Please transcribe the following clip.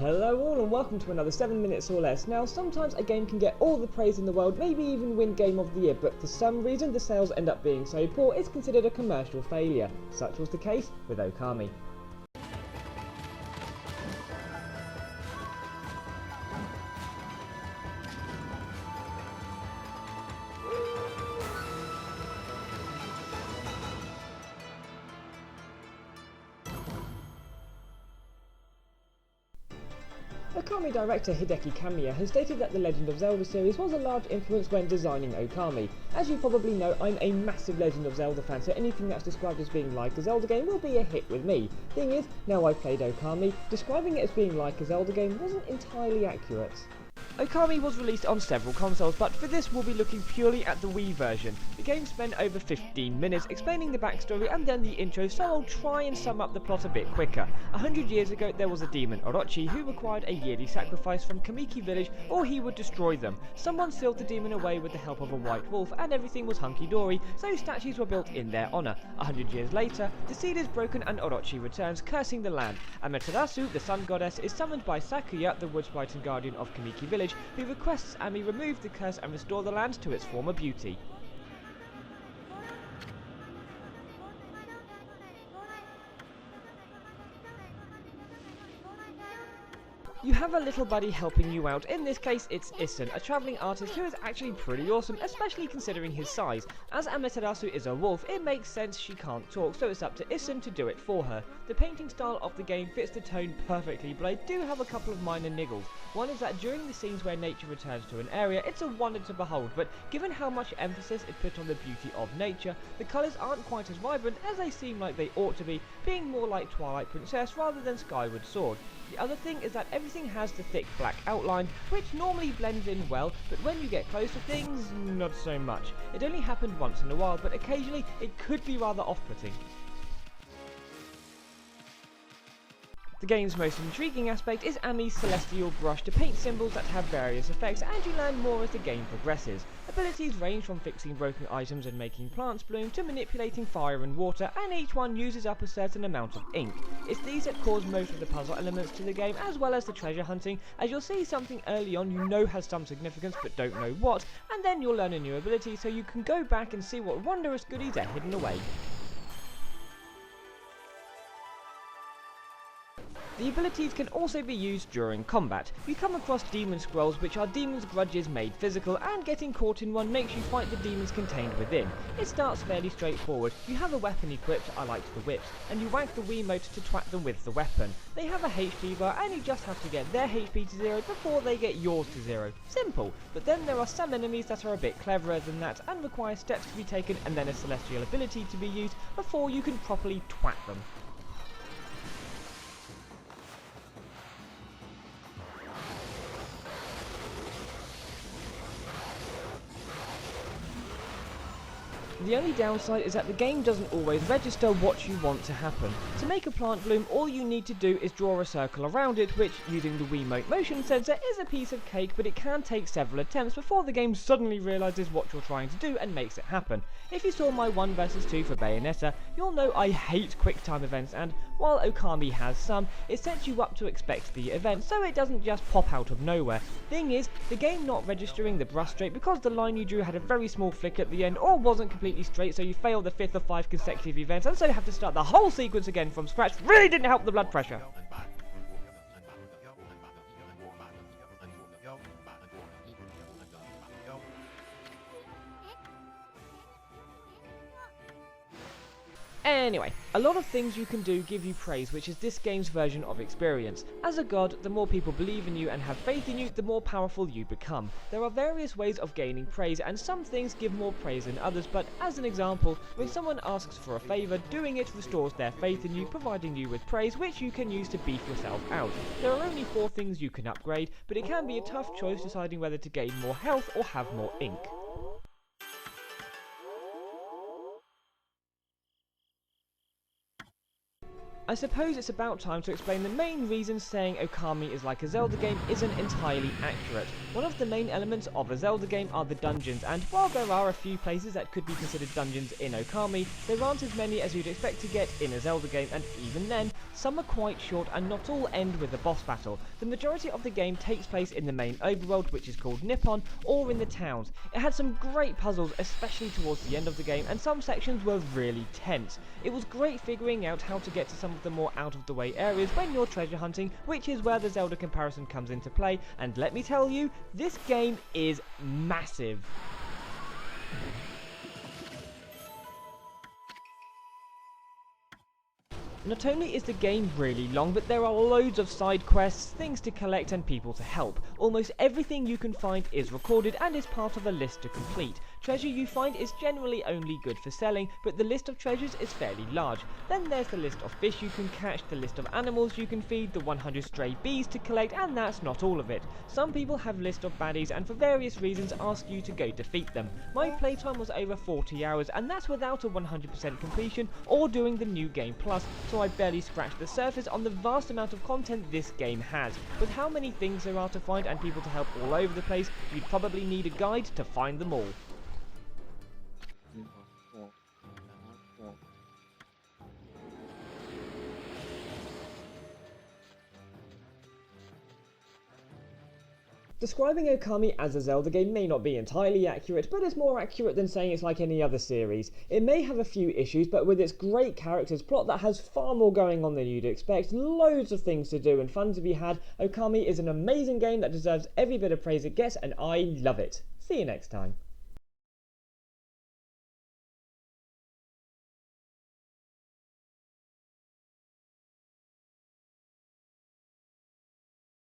Hello all and welcome to another 7 minutes or less. Now sometimes a game can get all the praise in the world, maybe even win Game of the Year, but for some reason the sales end up being so poor it's considered a commercial failure. Such was the case with Okami. Okami director Hideki Kamiya has stated that the Legend of Zelda series was a large influence when designing Okami. As you probably know, I'm a massive Legend of Zelda fan, so anything that's described as being like a Zelda game will be a hit with me. Thing is, now I've played Okami, describing it as being like a Zelda game wasn't entirely accurate. Okami was released on several consoles, but for this we'll be looking purely at the Wii version. The game spent over 15 minutes explaining the backstory and then the intro, so I'll try and sum up the plot a bit quicker. 100 years ago there was a demon, Orochi, who required a yearly sacrifice from Kamiki village or he would destroy them. Someone sealed the demon away with the help of a white wolf and everything was hunky-dory, so statues were built in their honour. 100 years later, the seed is broken and Orochi returns, cursing the land. Amaterasu, the sun goddess, is summoned by Sakuya, the wood sprite and guardian of Kamiki village, who requests Ami remove the curse and restore the land to its former beauty. You have a little buddy helping you out. In this case it's Issen, a travelling artist who is actually pretty awesome, especially considering his size. As Amaterasu is a wolf, it makes sense she can't talk, so it's up to Issen to do it for her. The painting style of the game fits the tone perfectly, but I do have a couple of minor niggles. One is that during the scenes where nature returns to an area, it's a wonder to behold, but given how much emphasis it put on the beauty of nature, the colours aren't quite as vibrant as they seem like they ought to be, being more like Twilight Princess rather than Skyward Sword. The other thing is that everything has the thick black outline, which normally blends in well, but when you get close to things, not so much. It only happened once in a while, but occasionally it could be rather off-putting. The game's most intriguing aspect is Ami's celestial brush to paint symbols that have various effects, and you learn more as the game progresses. Abilities range from fixing broken items and making plants bloom to manipulating fire and water, and each one uses up a certain amount of ink. It's these that cause most of the puzzle elements to the game, as well as the treasure hunting, as you'll see something early on you know has some significance but don't know what, and then you'll learn a new ability so you can go back and see what wondrous goodies are hidden away. The abilities can also be used during combat. You come across demon scrolls, which are demons' grudges made physical, and getting caught in one makes you fight the demons contained within. It starts fairly straightforward. You have a weapon equipped, I like the whips, and you whack the Wiimote to twat them with the weapon. They have a HP bar and you just have to get their HP to 0 before they get yours to 0. Simple, but then there are some enemies that are a bit cleverer than that and require steps to be taken and then a celestial ability to be used before you can properly twat them. The only downside is that the game doesn't always register what you want to happen. To make a plant bloom, all you need to do is draw a circle around it, which, using the Wiimote motion sensor, is a piece of cake, but it can take several attempts before the game suddenly realises what you're trying to do and makes it happen. If you saw my 1 vs 2 for Bayonetta, you'll know I hate quick time events, and while Okami has some, it sets you up to expect the event, so it doesn't just pop out of nowhere. Thing is, the game not registering the brush straight because the line you drew had a very small flick at the end or wasn't completely straight, so you failed the 5th of 5 consecutive events and so have to start the whole sequence again from scratch, really didn't help the blood pressure. Anyway, a lot of things you can do give you praise, which is this game's version of experience. As a god, the more people believe in you and have faith in you, the more powerful you become. There are various ways of gaining praise, and some things give more praise than others, but as an example, when someone asks for a favour, doing it restores their faith in you, providing you with praise, which you can use to beef yourself out. There are only 4 things you can upgrade, but it can be a tough choice deciding whether to gain more health or have more ink. I suppose it's about time to explain the main reason saying Okami is like a Zelda game isn't entirely accurate. One of the main elements of a Zelda game are the dungeons, and while there are a few places that could be considered dungeons in Okami, there aren't as many as you'd expect to get in a Zelda game, and even then, some are quite short and not all end with a boss battle. The majority of the game takes place in the main overworld, which is called Nippon, or in the towns. It had some great puzzles, especially towards the end of the game, and some sections were really tense. It was great figuring out how to get to some of the more out of the way areas when you're treasure hunting, which is where the Zelda comparison comes into play, and let me tell you, this game is massive. Not only is the game really long, but there are loads of side quests, things to collect and people to help. Almost everything you can find is recorded and is part of a list to complete. Treasure you find is generally only good for selling, but the list of treasures is fairly large. Then there's the list of fish you can catch, the list of animals you can feed, the 100 stray bees to collect, and that's not all of it. Some people have lists of baddies and for various reasons ask you to go defeat them. My playtime was over 40 hours, and that's without a 100% completion or doing the new game plus, so I barely scratched the surface on the vast amount of content this game has. With how many things there are to find and people to help all over the place, you'd probably need a guide to find them all. Describing Okami as a Zelda game may not be entirely accurate, but it's more accurate than saying it's like any other series. It may have a few issues, but with its great characters, plot that has far more going on than you'd expect, loads of things to do and fun to be had, Okami is an amazing game that deserves every bit of praise it gets, and I love it. See you next time.